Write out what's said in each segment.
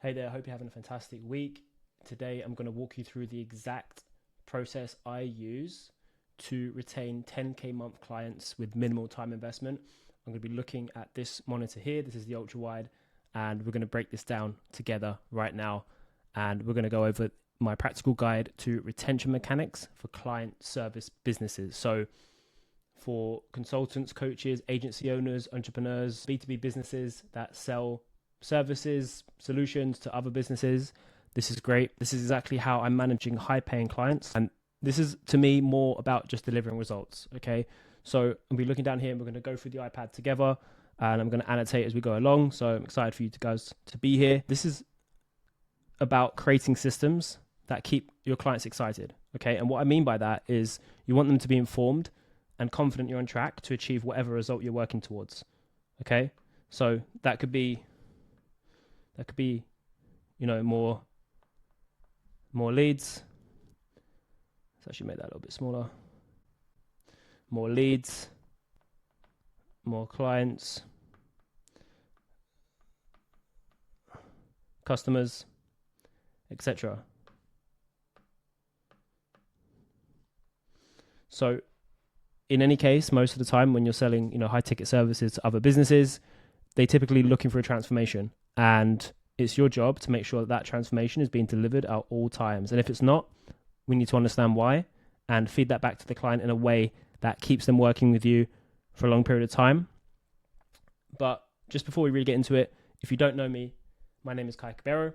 Hey there, I hope you're having a fantastic week. Today, I'm going to walk you through the exact process I use to retain 10K month clients with minimal time investment. I'm going to be looking at this monitor here. This is the ultra wide, and we're going to break this down together right now. And we're going to go over my practical guide to retention mechanics for client service businesses. So, for consultants, coaches, agency owners, entrepreneurs, B2B businesses that sell services, solutions to other businesses. This is great. This is exactly how I'm managing high paying clients. And this is to me more about just delivering results. Okay. So I'll be looking down here and we're going to go through the iPad together and I'm going to annotate as we go along. So I'm excited for you guys to be here. This is about creating systems that keep your clients excited. Okay. And what I mean by that is you want them to be informed and confident you're on track to achieve whatever result you're working towards. Okay. So that could be, more leads. Let's actually make that a little bit smaller. More leads, more clients, customers, etc. So in any case, most of the time when you're selling, high ticket services to other businesses, they typically looking for a transformation, and it's your job to make sure that transformation is being delivered at all times. And if it's not, we need to understand why and feed that back to the client in a way that keeps them working with you for a long period of time. But just before we really get into it, if you don't know me, my name is Kai Cabero,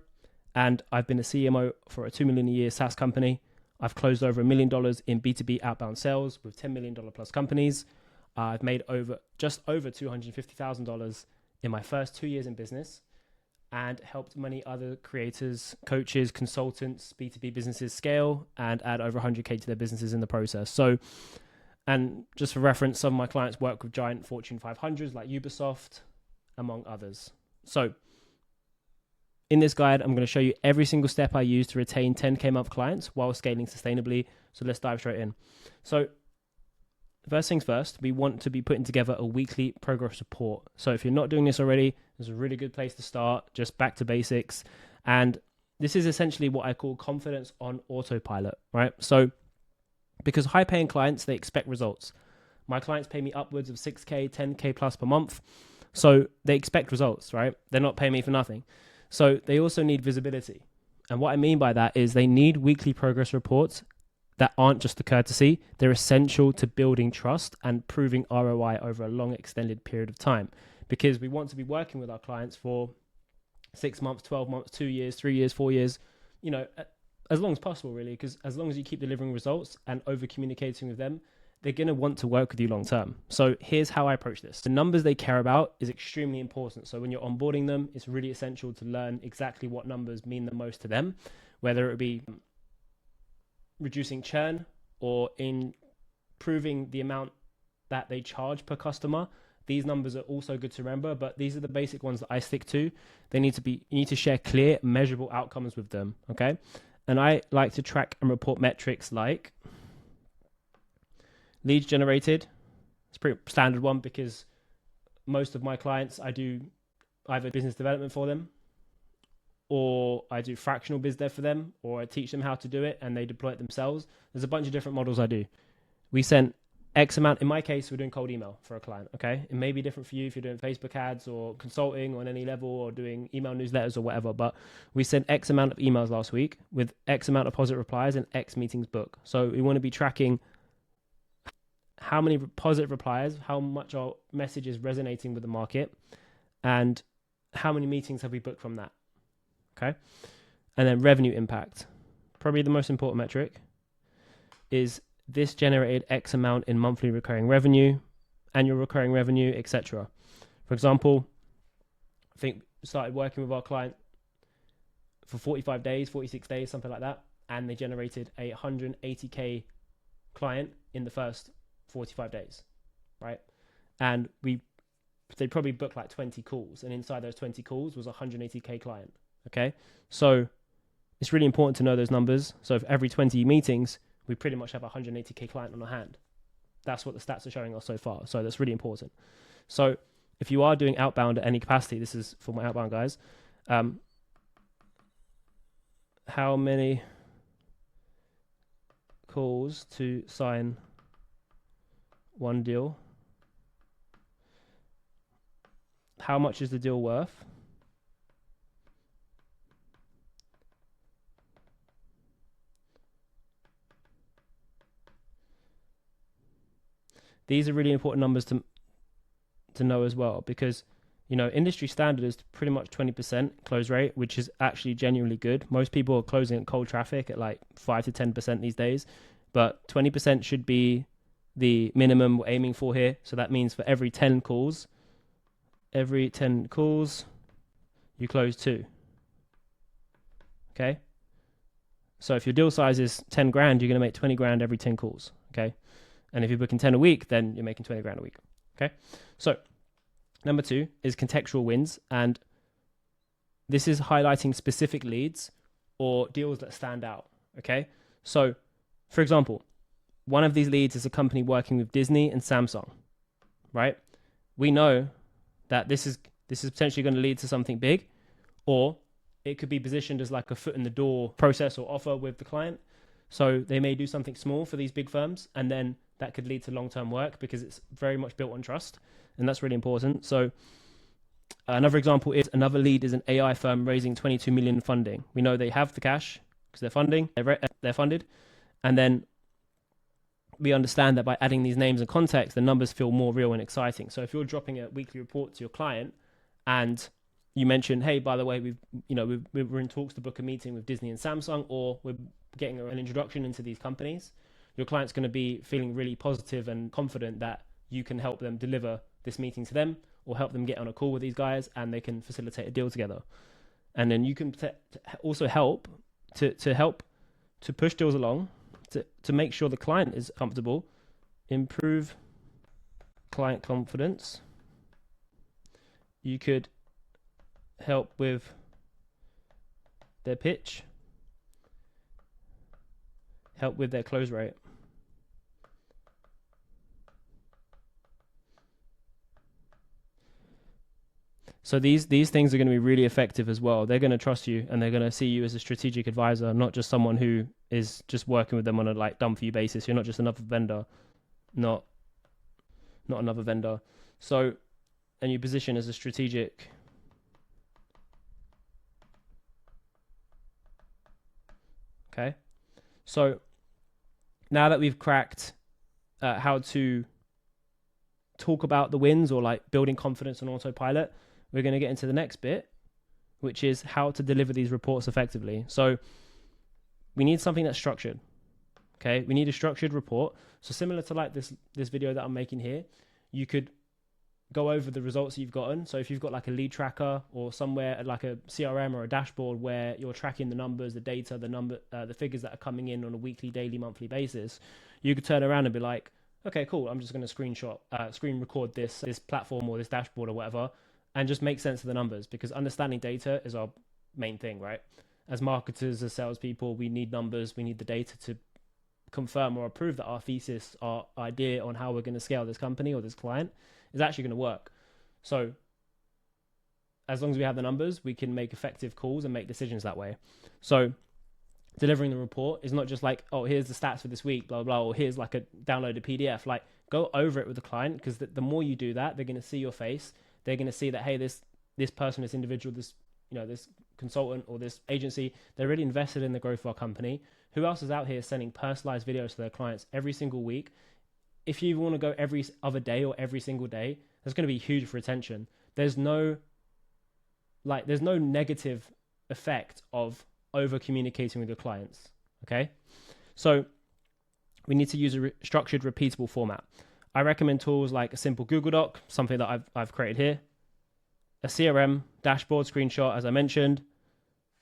and I've been a CMO for a $2 million a year SaaS company. I've closed over $1 million in B2B outbound sales with $10 million plus companies. I've made just over $250,000 in my first 2 years in business, and helped many other creators, coaches, consultants, B2B businesses scale and add over 100K to their businesses in the process. So, and just for reference, some of my clients work with giant Fortune 500s like Ubisoft, among others. So in this guide, I'm going to show you every single step I use to retain 10K month clients while scaling sustainably. So let's dive straight in. So first things first, we want to be putting together a weekly progress report. So if you're not doing this already, this is a really good place to start, just back to basics. And this is essentially what I call confidence on autopilot, right? So because high paying clients, they expect results. My clients pay me upwards of 6K, 10K plus per month. So they expect results, right? They're not paying me for nothing. So they also need visibility. And what I mean by that is they need weekly progress reports that aren't just a courtesy. They're essential to building trust and proving ROI over a long extended period of time, because we want to be working with our clients for 6 months, 12 months, 2 years, 3 years, 4 years, as long as possible, really, because as long as you keep delivering results and over communicating with them, they're going to want to work with you long term. So here's how I approach this. The numbers they care about is extremely important. So when you're onboarding them, it's really essential to learn exactly what numbers mean the most to them, whether it be reducing churn or improving the amount that they charge per customer. These numbers are also good to remember, but these are the basic ones that I stick to. You need to share clear, measurable outcomes with them, okay? And I like to track and report metrics like leads generated. It's a pretty standard one because most of my clients, I do either business development for them, or I do fractional biz dev for them, or I teach them how to do it and they deploy it themselves. There's a bunch of different models I do. We send X amount. In my case, we're doing cold email for a client, okay? It may be different for you if you're doing Facebook ads or consulting on any level or doing email newsletters or whatever, but we sent X amount of emails last week with X amount of positive replies and X meetings booked. So we want to be tracking how many positive replies, how much our message is resonating with the market, and how many meetings have we booked from that. Okay. And then revenue impact, probably the most important metric, is this generated X amount in monthly recurring revenue, annual recurring revenue, etc. For example, I think we started working with our client for 45 days, 46 days, something like that. And they generated a 180K client in the first 45 days, right? And they probably booked like 20 calls, and inside those 20 calls was a 180K client. Okay, so it's really important to know those numbers. So for every 20 meetings, we pretty much have a 180K client on our hand. That's what the stats are showing us so far. So that's really important. So if you are doing outbound at any capacity, this is for my outbound guys, how many calls to sign one deal? How much is the deal worth? These are really important numbers to know as well, because industry standard is pretty much 20% close rate, which is actually genuinely good. Most people are closing at cold traffic at like 5 to 10% these days, but 20% should be the minimum we're aiming for here. So that means for every 10 calls, you close 2. Okay. So if your deal size is 10 grand, you're going to make 20 grand every 10 calls. Okay. And if you're booking 10 a week, then you're making 20 grand a week. Okay. So number 2 is contextual wins. And this is highlighting specific leads or deals that stand out. Okay. So for example, one of these leads is a company working with Disney and Samsung, right? We know that this is potentially going to lead to something big, or it could be positioned as like a foot in the door process or offer with the client. So they may do something small for these big firms, and then that could lead to long-term work because it's very much built on trust, and that's really important. So another example is another lead is an AI firm raising 22 million funding. We know they have the cash because they're funded, and then we understand that by adding these names and context, the numbers feel more real and exciting. So if you're dropping a weekly report to your client and you mention, hey, by the way, we're in talks to book a meeting with Disney and Samsung, or we're getting an introduction into these companies, your client's going to be feeling really positive and confident that you can help them deliver this meeting to them, or help them get on a call with these guys and they can facilitate a deal together. And then you can also help to push deals along, to make sure the client is comfortable, improve client confidence. You could help with their pitch, help with their close rate. So these things are going to be really effective as well. They're going to trust you, and they're going to see you as a strategic advisor, not just someone who is just working with them on a like done for you basis. You're not just another vendor, not another vendor. So, and you position as a strategic Okay. So now that we've cracked how to talk about the wins or like building confidence on autopilot, we're going to get into the next bit, which is how to deliver these reports effectively. So we need something that's structured. Okay. We need a structured report. So similar to like this video that I'm making here, you could go over the results that you've gotten. So if you've got like a lead tracker or somewhere like a CRM or a dashboard where you're tracking the numbers, the data, the figures that are coming in on a weekly, daily, monthly basis, you could turn around and be like, okay, cool. I'm just going to screen record this platform or this dashboard or whatever, and just make sense of the numbers, because understanding data is our main thing, right? As marketers, as salespeople, we need numbers. We need the data to confirm or approve that our thesis, our idea on how we're going to scale this company or this client is actually going to work. So as long as we have the numbers, we can make effective calls and make decisions that way. So delivering the report is not just like, oh, here's the stats for this week, blah, blah, or here's like a downloaded PDF. Like, go over it with the client, because the more you do that, they're going to see your face. They're going to see that, hey, this person, this individual, this consultant or this agency, they're really invested in the growth of our company. Who else is out here sending personalized videos to their clients every single week? If you want to go every other day or every single day, that's going to be huge for retention. There's no negative effect of over communicating with your clients. Okay. So we need to use a structured, repeatable format. I recommend tools like a simple Google Doc, something that I've created here, a CRM dashboard screenshot, as I mentioned,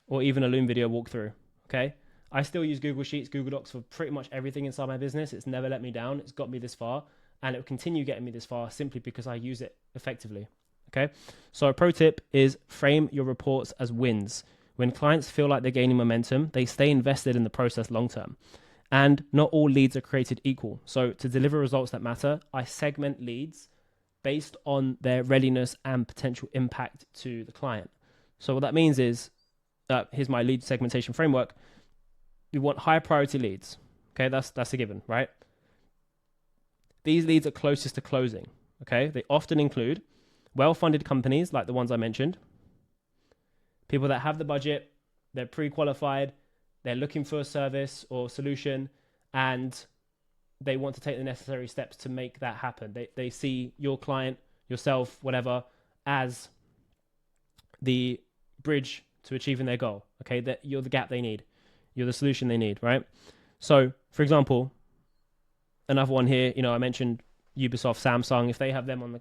or even a Loom video walkthrough. Okay. I still use Google Sheets, Google Docs for pretty much everything inside my business. It's never let me down. It's got me this far, and it will continue getting me this far simply because I use it effectively. Okay. So a pro tip is frame your reports as wins. When clients feel like they're gaining momentum, they stay invested in the process long term. And not all leads are created equal. So to deliver results that matter, I segment leads based on their readiness and potential impact to the client. So what that means is, here's my lead segmentation framework. We want high priority leads. Okay, that's a given, right? These leads are closest to closing. Okay, they often include well-funded companies like the ones I mentioned, people that have the budget, they're pre-qualified, they're looking for a service or solution, and they want to take the necessary steps to make that happen. They see your client, yourself, whatever, as the bridge to achieving their goal. Okay, that you're the gap they need, you're the solution they need, right? So, for example, another one here, I mentioned Ubisoft, Samsung. If they have them on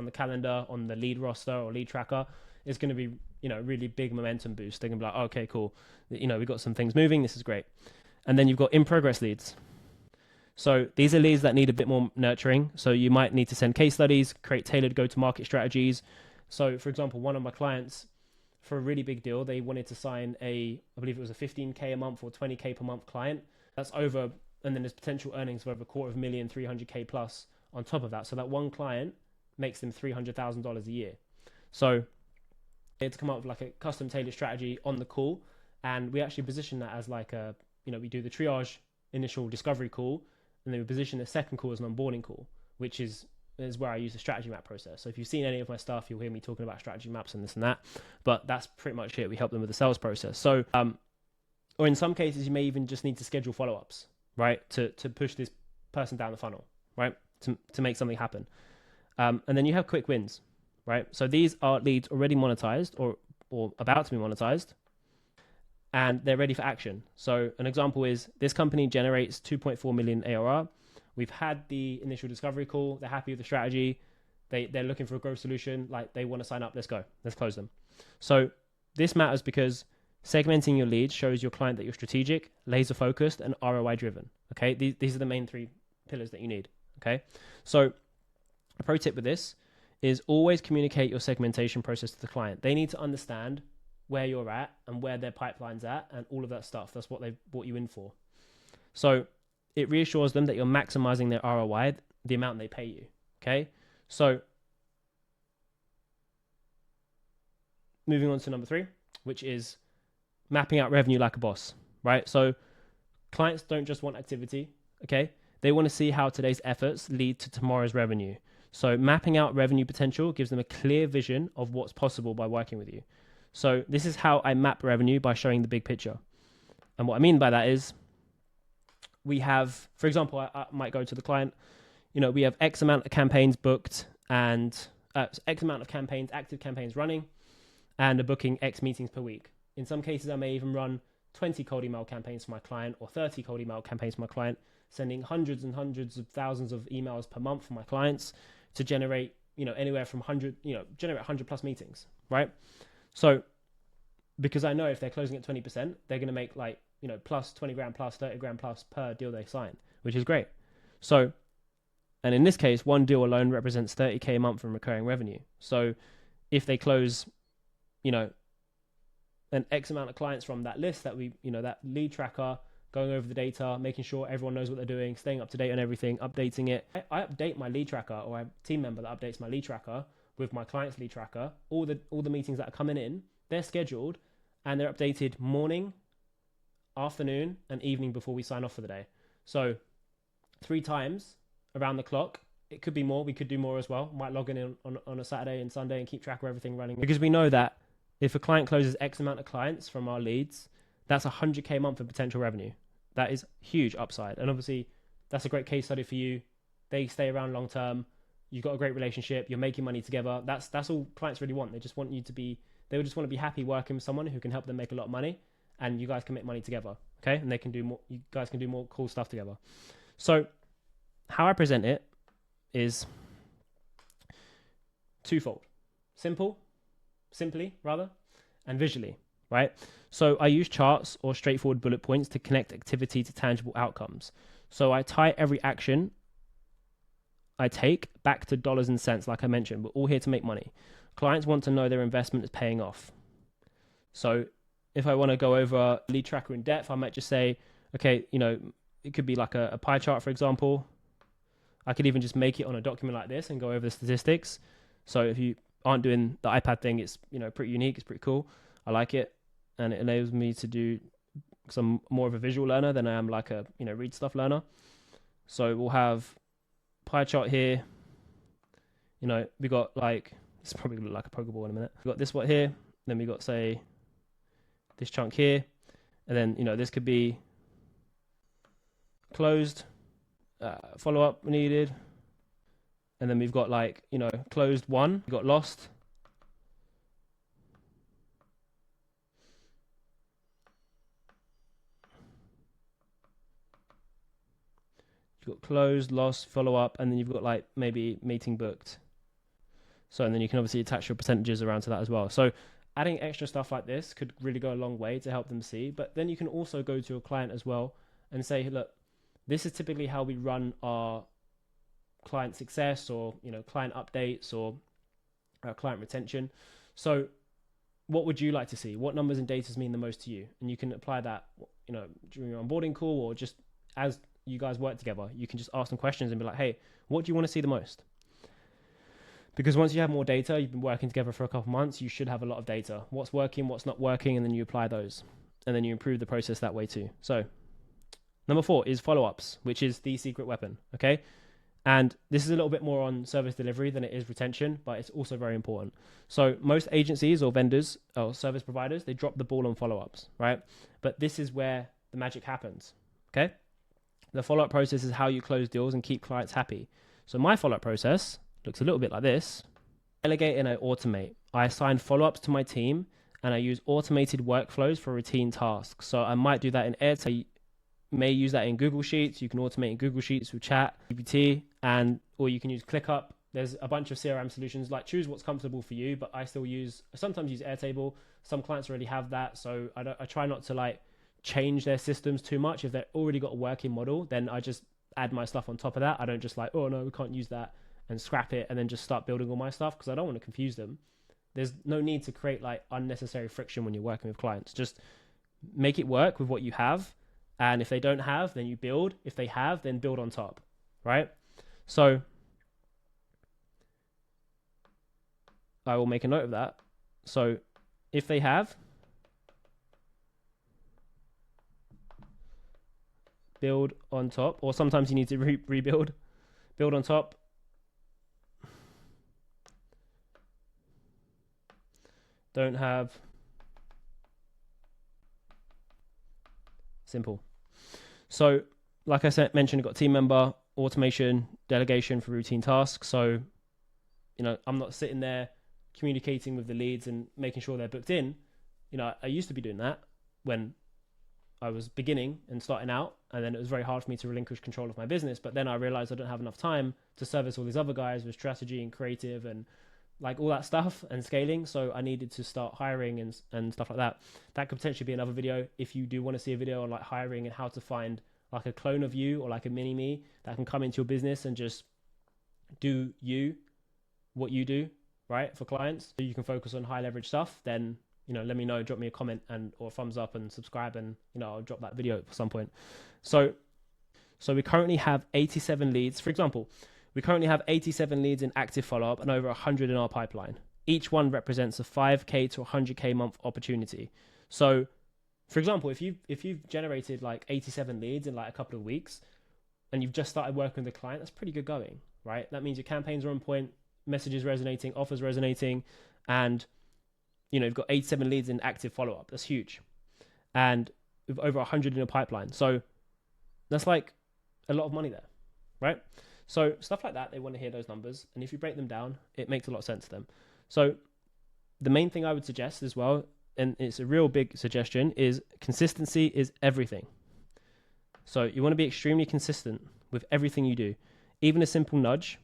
the calendar, on the lead roster or lead tracker, it's going to be really big momentum boost. They're going to be like, oh, okay, cool. We've got some things moving. This is great. And then you've got in progress leads. So these are leads that need a bit more nurturing. So you might need to send case studies, create tailored go-to-market strategies. So, for example, one of my clients, for a really big deal, they wanted to sign I believe it was a 15K a month or 20K per month client. That's over, and then there's potential earnings of over $250,000, 300K plus on top of that. So that one client makes them $300,000 a year. So they had to come up with like a custom tailored strategy on the call. And we actually position that as like we do the triage initial discovery call, and then we position the second call as an onboarding call, which is where I use the strategy map process. So if you've seen any of my stuff, you'll hear me talking about strategy maps and this and that, but that's pretty much it. We help them with the sales process. So, or in some cases, you may even just need to schedule follow-ups, right? To push this person down the funnel, right? To make something happen. And then you have quick wins, right? So these are leads already monetized or about to be monetized, and they're ready for action. So an example is this company generates 2.4 million ARR. We've had the initial discovery call. They're happy with the strategy. They're looking for a growth solution. Like, they want to sign up. Let's go. Let's close them. So this matters because segmenting your leads shows your client that you're strategic, laser focused, and ROI driven. Okay. These are the main three pillars that you need. Okay. So a pro tip with this is always communicate your segmentation process to the client. They need to understand where you're at and where their pipeline's at and all of that stuff. That's what they've brought you in for. So it reassures them that you're maximizing their ROI, the amount they pay you. Okay. So moving on to number 3, which is mapping out revenue like a boss, right? So clients don't just want activity. Okay. They want to see how today's efforts lead to tomorrow's revenue. So mapping out revenue potential gives them a clear vision of what's possible by working with you. So this is how I map revenue, by showing the big picture. And what I mean by that is, we have, for example, I might go to the client, we have X amount of campaigns booked and X amount of campaigns, active campaigns running, and are booking X meetings per week. In some cases, I may even run 20 cold email campaigns for my client or 30 cold email campaigns for my client, sending hundreds and hundreds of thousands of emails per month for my clients to generate, anywhere from 100, generate 100 plus meetings, right? So because I know if they're closing at 20%, they're going to make plus 20 grand plus 30 grand plus per deal they sign, which is great. So, and in this case, one deal alone represents 30K a month in recurring revenue. So if they close, an X amount of clients from that list that that lead tracker, going over the data, making sure everyone knows what they're doing, staying up to date on everything, updating it. I update my lead tracker, or I have a team member that updates my lead tracker with my client's lead tracker. All the meetings that are coming in, they're scheduled and they're updated morning, afternoon, and evening before we sign off for the day. So 3 times around the clock. It could be more. We could do more as well. Might log in on a Saturday and Sunday and keep track of everything running. Because we know that if a client closes X amount of clients from our leads, that's 100K a month of potential revenue. That is huge upside. And obviously, that's a great case study for you. They stay around long term. You've got a great relationship. You're making money together. That's all clients really want. They just want you to be, they would just want to be happy working with someone who can help them make a lot of money, and you guys can make money together. Okay. And they can do more, you guys can do more cool stuff together. So how I present it is twofold: simply rather, and visually, right? So I use charts or straightforward bullet points to connect activity to tangible outcomes. So I tie every action I take back to dollars and cents. Like I mentioned, we're all here to make money. Clients want to know their investment is paying off. So if I want to go over lead tracker in depth, I might just say, okay, it could be like a pie chart, for example. I could even just make it on a document like this and go over the statistics. So if you aren't doing the iPad thing, it's pretty unique, it's pretty cool. I like it. and it enables me to do, because I'm more of a visual learner than I am like a read stuff learner. So we'll have pie chart here. We got like, it's probably look like a Pokeball in a minute. We got this one here, then we got say this chunk here, and then this could be closed, follow up needed, and then we've got like closed one, we got lost. You've got closed, lost, follow up, and then you've got like maybe meeting booked. So, and then you can obviously attach your percentages around to that as well. So adding extra stuff like this could really go a long way to help them see. But then you can also go to your client as well and say, look, this is typically how we run our client success, or client updates, or client retention. So what would you like to see? What numbers and data mean the most to you? And you can apply that during your onboarding call, or just as you guys work together. You can just ask them questions and be like, hey, what do you want to see the most? Because once you have more data, you've been working together for a couple months, you should have a lot of data. What's working, what's not working, and then you apply those. And then you improve the process that way too. So number 4 is follow-ups, which is the secret weapon, okay? And this is a little bit more on service delivery than it is retention, but it's also very important. So most agencies or vendors or service providers, they drop the ball on follow-ups, right? But this is where the magic happens, okay? The follow-up process is how you close deals and keep clients happy. So my follow-up process looks a little bit like this. Delegate and I automate. I assign follow-ups to my team, and I use automated workflows for routine tasks. So I might do that in Airtable. May use that in Google Sheets. You can automate in Google Sheets with Chat, GPT, or you can use ClickUp. There's a bunch of CRM solutions. Like, choose what's comfortable for you, but I sometimes use Airtable. Some clients already have that, so I try not to like change their systems too much. If they've already got a working model, then I just add my stuff on top of that. I don't just like, oh no, we can't use that, and scrap it and then just start building all my stuff, because I don't want to confuse them. There's no need to create like unnecessary friction when you're working with clients. Just make it work with what you have. And if they don't have, then you build. If they have, then build on top, right? So I will make a note of that. So if they have, build on top, or sometimes you need to rebuild, build on top. Don't have, simple. So like I said, mentioned, I've got team member, automation, delegation for routine tasks. So, I'm not sitting there communicating with the leads and making sure they're booked in. I used to be doing that when I was beginning and starting out, and then it was very hard for me to relinquish control of my business. But then I realized I don't have enough time to service all these other guys with strategy and creative and like all that stuff and scaling. So I needed to start hiring and stuff like that. That could potentially be another video. If you do want to see a video on like hiring and how to find like a clone of you or like a mini me that can come into your business and just do what you do, right, for clients, so you can focus on high leverage stuff, then let me know, drop me a comment or a thumbs up and subscribe, and I'll drop that video at some point. So we currently have 87 leads. For example, we currently have 87 leads in active follow-up and over 100 in our pipeline. Each one represents a 5K to 100K month opportunity. So, for example, if you've generated like 87 leads in like a couple of weeks, and you've just started working with a client, that's pretty good going, right? That means your campaigns are on point, messages resonating, offers resonating, and you've got 87 leads in active follow-up. That's huge, and with over 100 in a pipeline. So that's like a lot of money there, right? So stuff like that, they want to hear those numbers. And if you break them down, it makes a lot of sense to them. So the main thing I would suggest as well, and it's a real big suggestion, is consistency is everything. So you want to be extremely consistent with everything you do. Even a simple nudge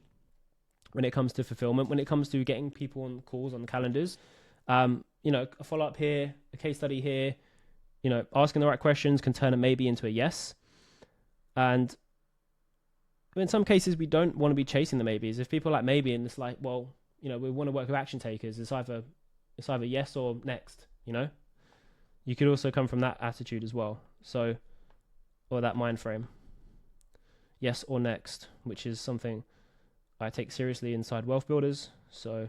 when it comes to fulfillment, when it comes to getting people on calls, on calendars, a follow-up here, a case study here, asking the right questions can turn a maybe into a yes. And in some cases, we don't want to be chasing the maybes. If people are like maybe, and it's like, well, we want to work with action takers, it's either yes or next. You could also come from that attitude as well. So, or that mind frame, yes or next, which is something I take seriously inside Wealth Builders. So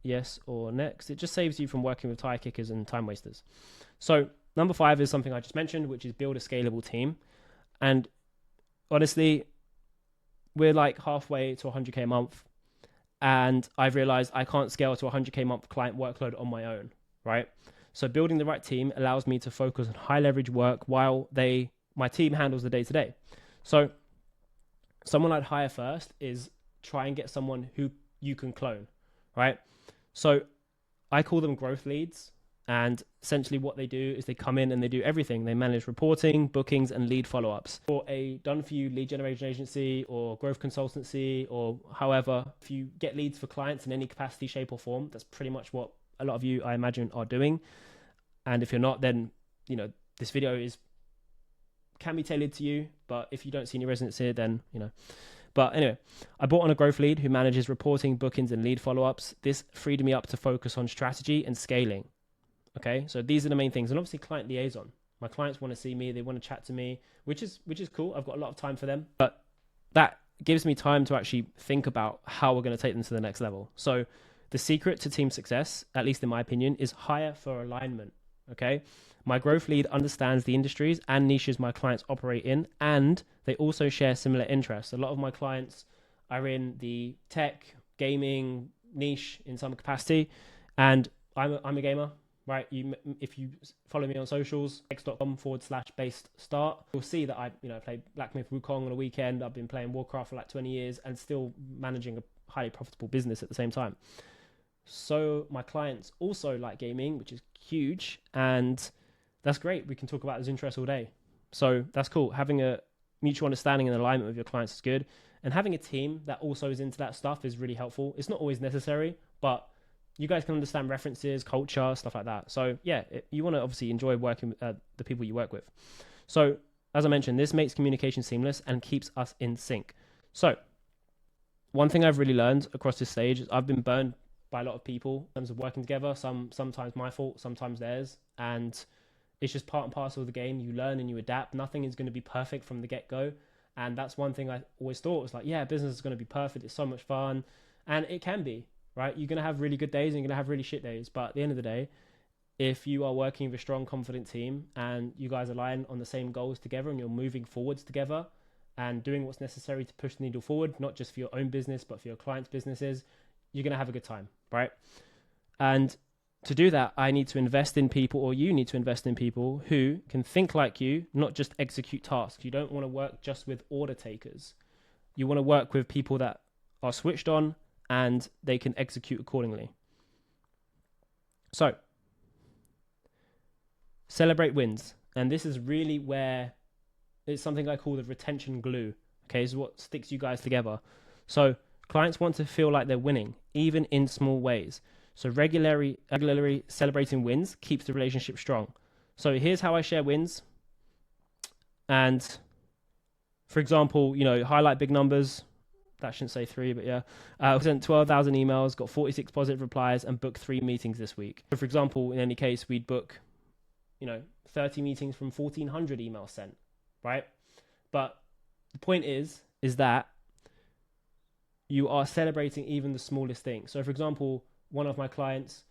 yes or next. It just saves you from working with tire kickers and time wasters. So number 5 is something I just mentioned, which is build a scalable team. And honestly, we're like halfway to 100K a month, and I've realized I can't scale to 100K a month client workload on my own, right? So building the right team allows me to focus on high leverage work while my team handles the day to day. So someone I'd hire first is try and get someone who you can clone, right? So I call them growth leads. And essentially what they do is they come in and they do everything. They manage reporting, bookings, and lead follow-ups. For a done-for-you lead generation agency or growth consultancy or however, if you get leads for clients in any capacity, shape, or form, that's pretty much what a lot of you, I imagine, are doing. And if you're not, then, this video can be tailored to you. But if you don't see any resonance here, then, But anyway, I brought on a growth lead who manages reporting, bookings, and lead follow-ups. This freed me up to focus on strategy and scaling. Okay, so these are the main things. And obviously client liaison. My clients want to see me, they want to chat to me, which is cool. I've got a lot of time for them, but that gives me time to actually think about how we're going to take them to the next level. So the secret to team success, at least in my opinion, is hire for alignment. Okay, my growth lead understands the industries and niches my clients operate in, and they also share similar interests. A lot of my clients are in the tech, gaming niche in some capacity, and I'm a gamer. Right, if you follow me on socials, x.com/based start, you'll see that I play Black Myth Wukong on a weekend. I've been playing Warcraft for like 20 years and still managing a highly profitable business at the same time. So my clients also like gaming, which is huge, and that's great. We can talk about those interests all day. So that's cool. Having a mutual understanding and alignment with your clients is good, and having a team that also is into that stuff is really helpful. It's not always necessary, but you guys can understand references, culture, stuff like that. So yeah, you want to obviously enjoy working with the people you work with. So as I mentioned, this makes communication seamless and keeps us in sync. So one thing I've really learned across this stage is I've been burned by a lot of people in terms of working together. Sometimes my fault, sometimes theirs. And it's just part and parcel of the game. You learn and you adapt. Nothing is going to be perfect from the get-go. And that's one thing I always thought was like, yeah, business is going to be perfect. It's so much fun. And it can be. Right? You're going to have really good days and you're going to have really shit days. But at the end of the day, if you are working with a strong, confident team and you guys align on the same goals together and you're moving forwards together and doing what's necessary to push the needle forward, not just for your own business, but for your clients' businesses, you're going to have a good time, right? And to do that, I need to invest in people, or you need to invest in people who can think like you, not just execute tasks. You don't want to work just with order takers. You want to work with people that are switched on, and they can execute accordingly. So, celebrate wins. And this is really where it's something I call the retention glue. Okay, this is what sticks you guys together. So, clients want to feel like they're winning, even in small ways. So, regularly celebrating wins keeps the relationship strong. So, here's how I share wins. And, for example, highlight big numbers. That shouldn't say 3, but yeah. We sent 12,000 emails, got 46 positive replies, and booked 3 meetings this week. So for example, in any case, we'd book, 30 meetings from 1,400 emails sent, right? But the point is that you are celebrating even the smallest thing. So for example, one of my clients,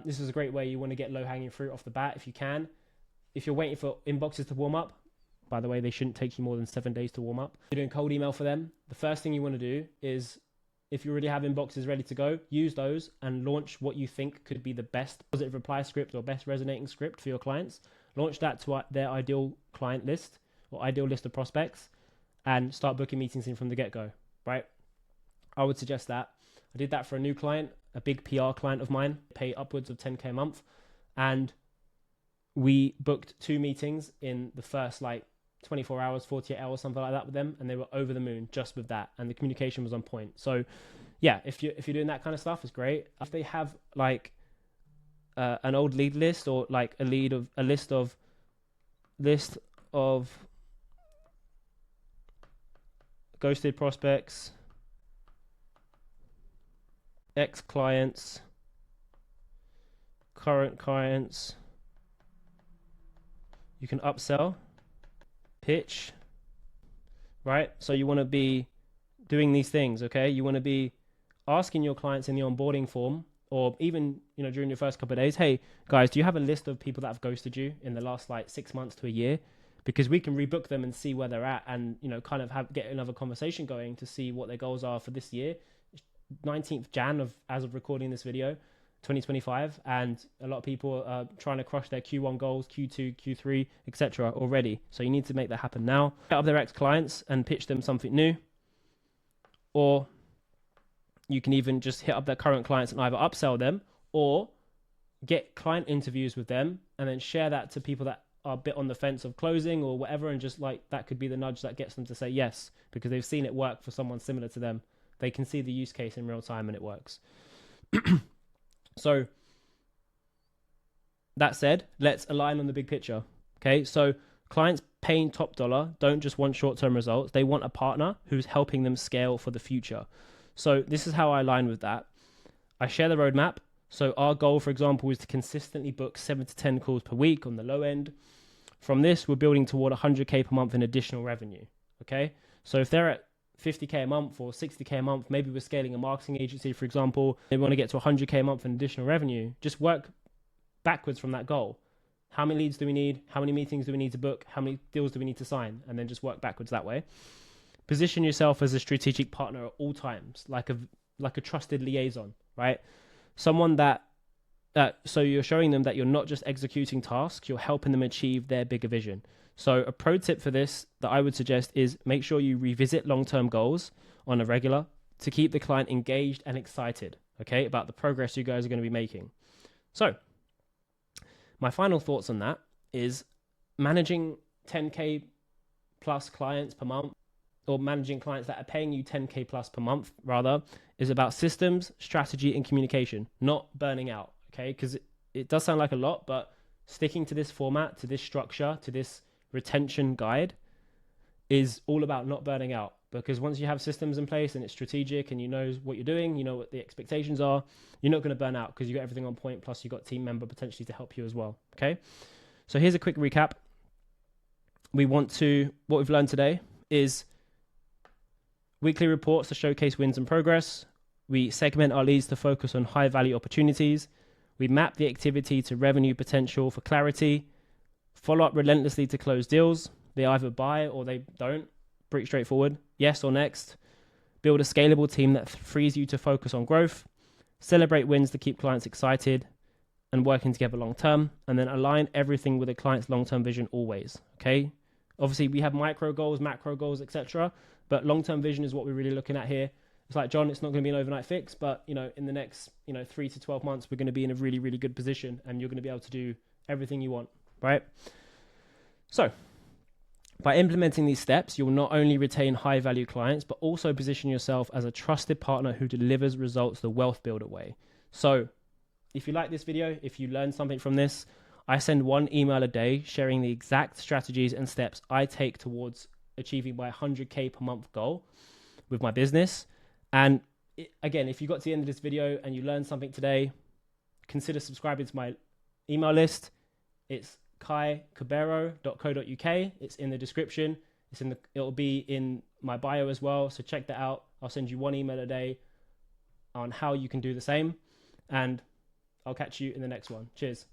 this is a great way you want to get low-hanging fruit off the bat if you can. If you're waiting for inboxes to warm up, by the way, they shouldn't take you more than 7 days to warm up. You're doing cold email for them. The first thing you want to do is, if you already have inboxes ready to go, use those and launch what you think could be the best positive reply script or best resonating script for your clients. Launch that to their ideal client list or ideal list of prospects and start booking meetings in from the get-go, right? I would suggest that. I did that for a new client, a big PR client of mine, pay upwards of 10K a month. And we booked 2 meetings in the first 24 hours, 48 hours, something like that with them, and they were over the moon just with that, and the communication was on point. So yeah, if you're doing that kind of stuff, it's great. If they have an old lead list or a list of ghosted prospects, ex-clients, current clients, you can upsell, pitch, right? So you want to be doing these things, okay? You want to be asking your clients in the onboarding form or even, you know, during your first couple of days, hey guys, do you have a list of people that have ghosted you in the last like 6 months to a year? Because we can rebook them and see where they're at, and, you know, kind of get another conversation going to see what their goals are for this year. 19th Jan as of recording this video, 2025, and a lot of people are trying to crush their Q1 goals, Q2, Q3, etc. already. So you need to make that happen now. Hit up their ex-clients and pitch them something new, or you can even just hit up their current clients and either upsell them or get client interviews with them, and then share that to people that are a bit on the fence of closing or whatever, and just like that could be the nudge that gets them to say yes, because they've seen it work for someone similar to them. They can see the use case in real time and it works. So that said, let's align on the big picture. Okay, so clients paying top dollar don't just want short-term results. They want a partner who's helping them scale for the future. So this is how I align with that. I share the roadmap. So our goal, for example, is to consistently book 7 to 10 calls per week on the low end. From this, we're building toward 100K per month in additional revenue. Okay, so if they're at 50K a month or 60K a month, maybe we're scaling a marketing agency, for example, they want to get to 100K a month in additional revenue, just work backwards from that goal. How many leads do we need? How many meetings do we need to book? How many deals do we need to sign? And then just work backwards that way. Position yourself as a strategic partner at all times, like a trusted liaison, right? Someone that so you're showing them that you're not just executing tasks, you're helping them achieve their bigger vision. So a pro tip for this that I would suggest is make sure you revisit long-term goals on a regular to keep the client engaged and excited, okay, about the progress you guys are going to be making. So my final thoughts on that is managing 10K plus clients per month, or managing clients that are paying you 10K plus per month rather, is about systems, strategy, and communication, not burning out, okay? Because it does sound like a lot, but sticking to this format, to this structure, to this retention guide is all about not burning out. Because once you have systems in place and it's strategic and you know what you're doing, you know what the expectations are, you're not going to burn out because you got everything on point, plus you got team member potentially to help you as well, okay? So here's a quick recap. What we've learned today is weekly reports to showcase wins and progress. We segment our leads to focus on high value opportunities. We map the activity to revenue potential for clarity. Follow up relentlessly to close deals. They either buy or they don't. Pretty straightforward. Yes or next. Build a scalable team that frees you to focus on growth. Celebrate wins to keep clients excited and working together long term. And then align everything with a client's long term vision always. Okay. Obviously, we have micro goals, macro goals, etc. But long term vision is what we're really looking at here. It's like, John, it's not going to be an overnight fix, but in the next 3 to 12 months, we're going to be in a really, really good position, and you're going to be able to do everything you want, right? So by implementing these steps, you'll not only retain high value clients, but also position yourself as a trusted partner who delivers results the Wealth Builder way. So if you like this video, if you learned something from this, I send 1 email a day sharing the exact strategies and steps I take towards achieving my 100K per month goal with my business. And again, if you got to the end of this video and you learned something today, consider subscribing to my email list. It's kaicabero.co.uk. It's in the description. It'll be in my bio as well. So check that out. I'll send you 1 email a day on how you can do the same. And I'll catch you in the next one. Cheers.